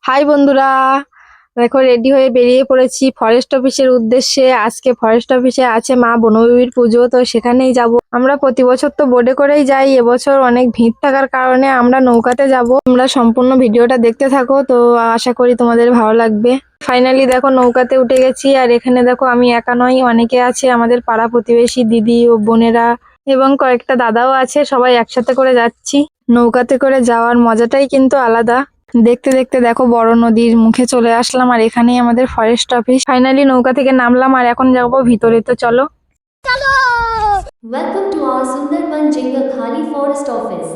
High বন্ধুরা, দেখো ready হয়ে বেরিয়ে পড়েছি ফরেস্ট অফিসের উদ্দেশ্যে। আজকে ফরেস্ট অফিসে আছে মা বনবিবির পুজো, তো সেখানেই যাব। আমরা প্রতি বছর তো বোটে করেই যাই, এবছর অনেক ভিড় থাকার কারণে আমরা নৌকাতে যাব। তোমরা সম্পূর্ণ ভিডিওটা দেখতে থাকো, তো আশা করি তোমাদের ভালো লাগবে। ফাইনালি দেখো নৌকাতে উঠে গেছি, আর এখানে দেখো আমি একা নই, অনেকে আছে আমাদের পাড়া প্রতিবেশী দিদি ও বোনেরা এবং কয়েকটা দাদাও আছে, সবাই একসাথে করে যাচ্ছি। নৌকাতে করে যাওয়ার মজাটাই কিন্তু আলাদা। দেখতে দেখতে দেখো বড় নদীর মুখে চলে আসলাম, আর এখানেই আমাদের ফরেস্ট অফিস। ফাইনালি নৌকা থেকে নামলাম, আর এখন যাবো ভিতরে, তো চলো। Welcome to our Sundarban Jinga Khali Forest Office.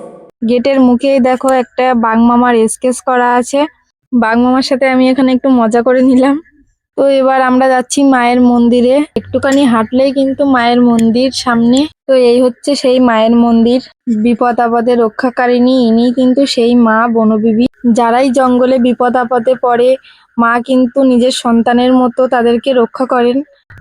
গেটের মুখেই দেখো একটা বাঘমামার স্কেচ করা আছে। বাঘমামার সাথে আমি এখানে একটু মজা করে নিলাম। তো এবার আমরা যাচ্ছি মায়ের মন্দিরে, একটুখানি হাঁটলেই কিন্তু মায়ের মন্দির সামনে। তো এই হচ্ছে সেই মায়ের মন্দির, বিপদ আপদে রক্ষাকারিণী, ইনি কিন্তু সেই মা বনবিবি। যারাই জঙ্গলে বিপদ আপদে পড়ে, মা কিন্তু নিজের সন্তানের মতো তাদেরকে রক্ষা করেন।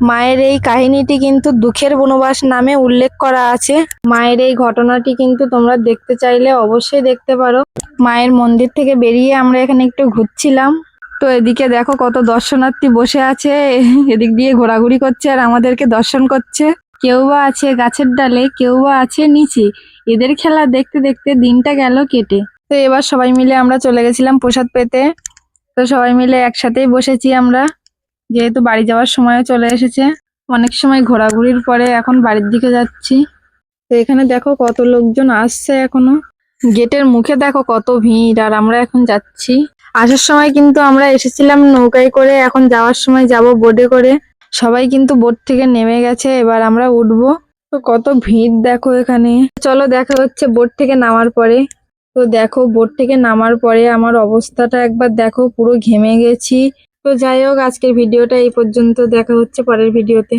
মায়ের এই কাহিনীটি কিন্তু দুঃখের বনবাস নামে উল্লেখ করা আছে। মায়ের এই ঘটনাটি কিন্তু তোমরা দেখতে চাইলে অবশ্যই দেখতে পারো। মায়ের মন্দির থেকে বেরিয়ে আমরা এখানে একটু ঘুরছিলাম। তো এদিকে দেখো কত দর্শনার্থী বসে আছে, এদিক দিয়ে ঘোরাঘুরি করছে আর আমাদেরকে দর্শন করছে। কেউ বা আছে গাছের ডালে, কেউ বা আছে নিচে। এদের খেলা দেখতে দেখতে দিনটা গেল কেটে। তো এবার সবাই মিলে আমরা চলে গেছিলাম প্রসাদ পেতে। তো সবাই মিলে একসাথেই বসেছি আমরা, যেহেতু বাড়ি যাওয়ার সময়ও চলে এসেছে। অনেক সময় ঘোরাঘুরির পরে এখন বাড়ির দিকে যাচ্ছি। তো এখানে দেখো কত লোকজন আসছে এখনো। গেটের মুখে দেখো কত ভিড়, আর আমরা এখন যাচ্ছি। আসার সময় কিন্তু আমরা এসেছিলাম নৌকায় করে, এখন যাওয়ার সময় যাব বোটে করে। সবাই কিন্তু বোট থেকে নেমে গেছে, এবার আমরা উঠবো। তো কত ভিড় দেখো এখানে। চলো দেখা হচ্ছে বোট থেকে নামার পরে। তো দেখো বোট থেকে নামার পরে আমার অবস্থাটা একবার দেখো, পুরো ঘেমে গেছি। তো যাই হোক, আজকের ভিডিওটা এই পর্যন্ত, দেখা হচ্ছে পরের ভিডিওতে।